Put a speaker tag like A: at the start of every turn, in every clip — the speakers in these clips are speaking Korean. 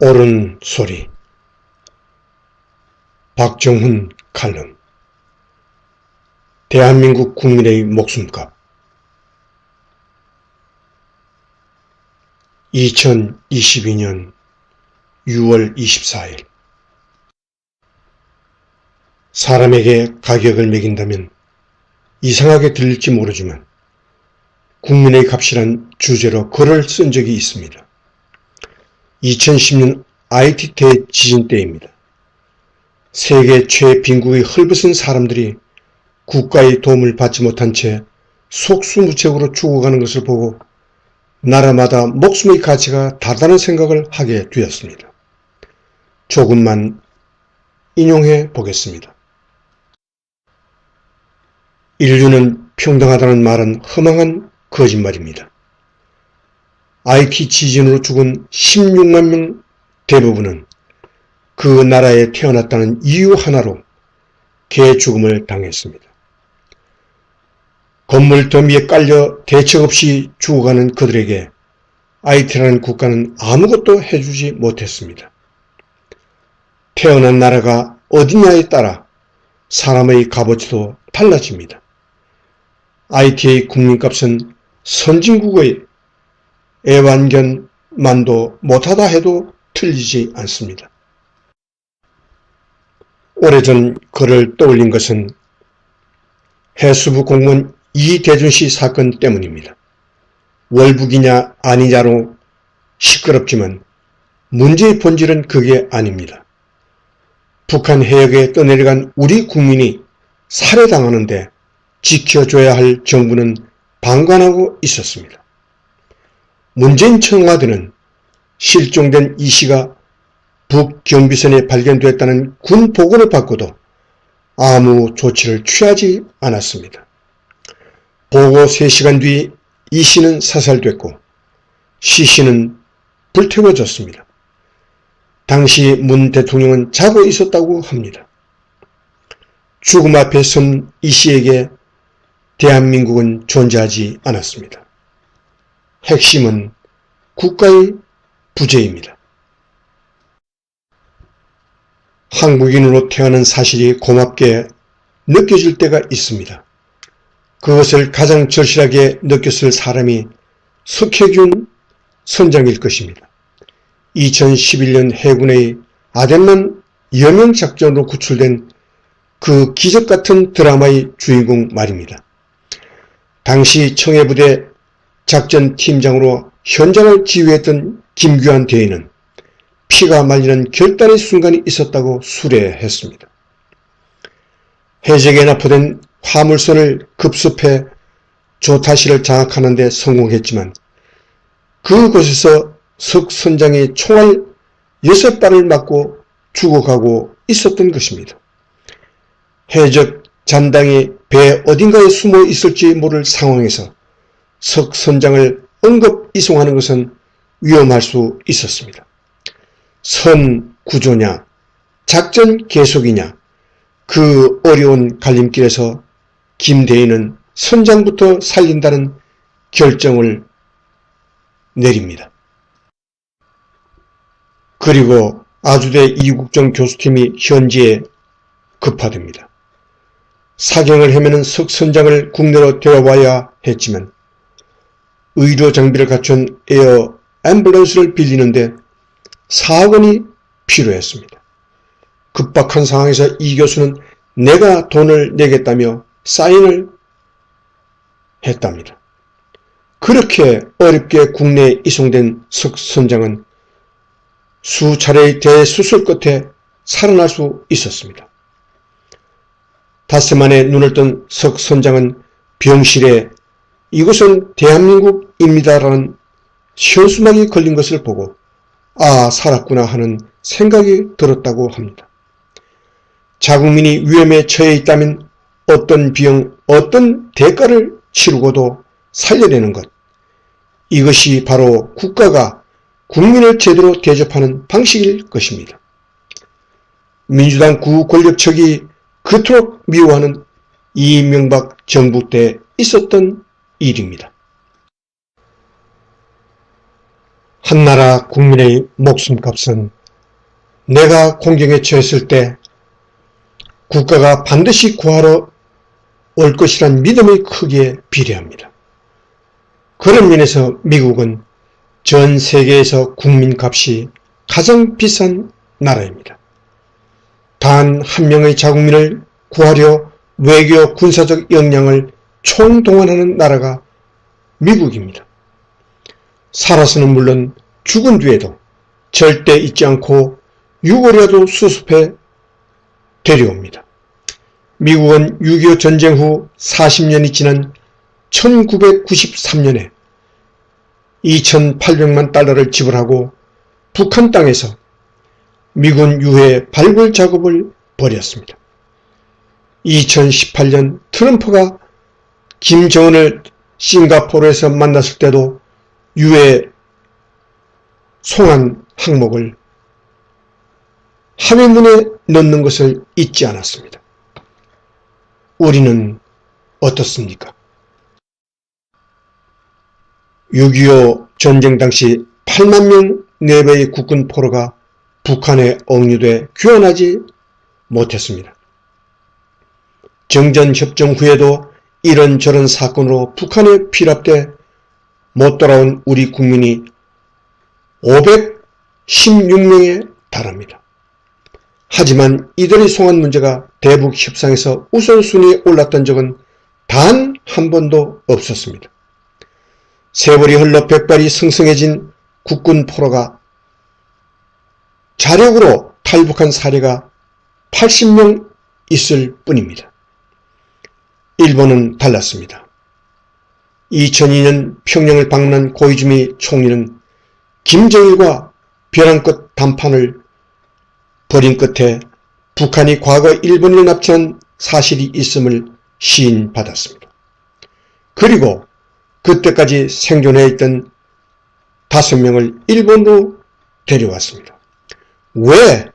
A: 옳은 소리. 박정훈 칼럼. 대한민국 국민의 목숨값. 2022년 6월 24일. 사람에게 가격을 매긴다면 이상하게 들릴지 모르지만 국민의 값이란 주제로 글을 쓴 적이 있습니다. 2010년 IT 대지진 때입니다. 세계 최빈국의 헐벗은 사람들이 국가의 도움을 받지 못한 채 속수무책으로 죽어가는 것을 보고 나라마다 목숨의 가치가 다르다는 생각을 하게 되었습니다. 조금만 인용해 보겠습니다. 인류는 평등하다는 말은 허망한 거짓말입니다. IT 지진으로 죽은 16만 명 대부분은 그 나라에 태어났다는 이유 하나로 개죽음을 당했습니다. 건물 더미에 깔려 대책 없이 죽어가는 그들에게 IT라는 국가는 아무것도 해주지 못했습니다. 태어난 나라가 어디냐에 따라 사람의 값어치도 달라집니다. IT의 국민값은 선진국의 애완견만도 못하다 해도 틀리지 않습니다. 오래전 그를 떠올린 것은 해수부 공무원 이대준 씨 사건 때문입니다. 월북이냐 아니냐로 시끄럽지만 문제의 본질은 그게 아닙니다. 북한 해역에 떠내려간 우리 국민이 살해당하는데 지켜줘야 할 정부는 방관하고 있었습니다. 문재인 청와대는 실종된 이 씨가 북경비선에 발견됐다는 군 보고를 받고도 아무 조치를 취하지 않았습니다. 보고 3시간 뒤 이 씨는 사살됐고 시 씨는 불태워졌습니다. 당시 문 대통령은 자고 있었다고 합니다. 죽음 앞에 선 이 씨에게 대한민국은 존재하지 않았습니다. 핵심은 국가의 부재입니다. 한국인으로 태어난 사실이 고맙게 느껴질 때가 있습니다. 그것을 가장 절실하게 느꼈을 사람이 석혜균 선장일 것입니다. 2011년 해군의 아덴만 여명작전으로 구출된 그 기적같은 드라마의 주인공 말입니다. 당시 청해부대 작전팀장으로 현장을 지휘했던 김규환 대위는 피가 말리는 결단의 순간이 있었다고 수레했습니다. 해적에 납포된 화물선을 급습해 조타시를 장악하는 데 성공했지만 그곳에서 석 선장이 총알 6발을 맞고 죽어가고 있었던 것입니다. 해적 잔당이 배 어딘가에 숨어 있을지 모를 상황에서 석 선장을 응급 이송하는 것은 위험할 수 있었습니다. 선 구조냐, 작전 계속이냐, 그 어려운 갈림길에서 김 대위는 선장부터 살린다는 결정을 내립니다. 그리고 아주대 이국정 교수팀이 현지에 급파됩니다. 사경을 헤매는 석 선장을 국내로 데려와야 했지만 의료 장비를 갖춘 에어 앰뷸런스를 빌리는데 4억 원이 필요했습니다. 급박한 상황에서 이 교수는 내가 돈을 내겠다며 사인을 했답니다. 그렇게 어렵게 국내에 이송된 석 선장은 수차례의 대수술 끝에 살아날 수 있었습니다. 닷새 만에 눈을 뜬 석 선장은 병실에 이곳은 대한민국입니다라는 현수막이 걸린 것을 보고 아, 살았구나 하는 생각이 들었다고 합니다. 자국민이 위험에 처해 있다면 어떤 비용, 어떤 대가를 치르고도 살려내는 것. 이것이 바로 국가가 국민을 제대로 대접하는 방식일 것입니다. 민주당 구권력층이 그토록 미워하는 이명박 정부 때 있었던 일입니다. 한나라 국민의 목숨값은 내가 공경에 처했을 때 국가가 반드시 구하러 올 것이란 믿음의 크기에 비례합니다. 그런 면에서 미국은 전 세계에서 국민값이 가장 비싼 나라입니다. 단 한 명의 자국민을 구하려 외교 군사적 역량을 총동원하는 나라가 미국입니다. 살아서는 물론 죽은 뒤에도 절대 잊지 않고 유골이라도 수습해 데려옵니다. 미국은 6.25 전쟁 후 40년이 지난 1993년에 2,800만 달러를 지불하고 북한 땅에서 미군 유해 발굴 작업을 벌였습니다. 2018년 트럼프가 김정은을 싱가포르에서 만났을 때도 유해 송환 항목을 합의문에 넣는 것을 잊지 않았습니다. 우리는 어떻습니까? 6.25 전쟁 당시 8만 명 내외의 국군 포로가 북한에 억류돼 귀환하지 못했습니다. 정전협정 후에도 이런저런 사건으로 북한에 피랍돼 못 돌아온 우리 국민이 516명에 달합니다. 하지만 이들의 송환 문제가 대북 협상에서 우선순위에 올랐던 적은 단 한 번도 없었습니다. 세월이 흘러 백발이 승승해진 국군 포로가 자력으로 탈북한 사례가 80명 있을 뿐입니다. 일본은 달랐습니다. 2002년 평양을 방문한 고이즈미 총리는 김정일과 벼랑 끝 담판을 벌인 끝에 북한이 과거 일본을 납치한 사실이 있음을 시인받았습니다. 그리고 그때까지 생존해 있던 5명을 일본으로 데려왔습니다. 왜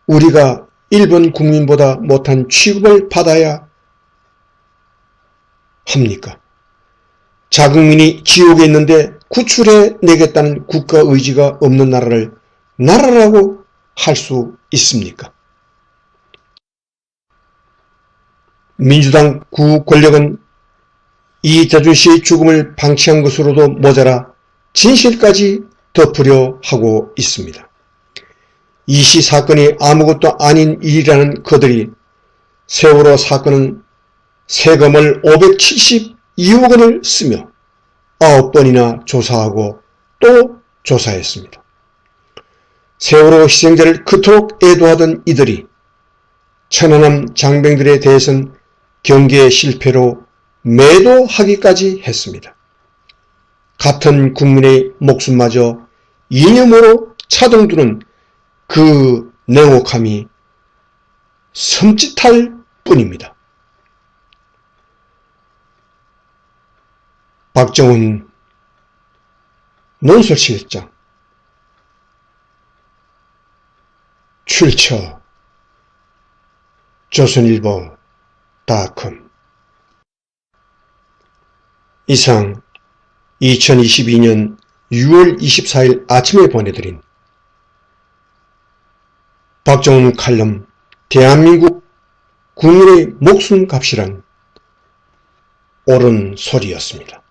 A: 우리가 일본 국민보다 못한 취급을 받아야 합니까? 자국민이 지옥에 있는데 구출해 내겠다는 국가 의지가 없는 나라를 나라라고 할 수 있습니까? 민주당 구 권력은 이태준 씨의 죽음을 방치한 것으로도 모자라 진실까지 덮으려 하고 있습니다. 이시 사건이 아무것도 아닌 일이라는 그들이 세월호 사건은 세금을 572억 원을 쓰며 9번이나 조사하고 또 조사했습니다. 세월호 희생자를 그토록 애도하던 이들이 천안함 장병들에 대해서는 경계의 실패로 매도하기까지 했습니다. 같은 국민의 목숨마저 이념으로 차동두는 그 냉혹함이 섬찟할 뿐입니다. 박정훈 논설실장 출처 조선일보.com 이상 2022년 6월 24일 아침에 보내드린 박정훈 칼럼 대한민국 국민의 목숨값이란 옳은 소리였습니다.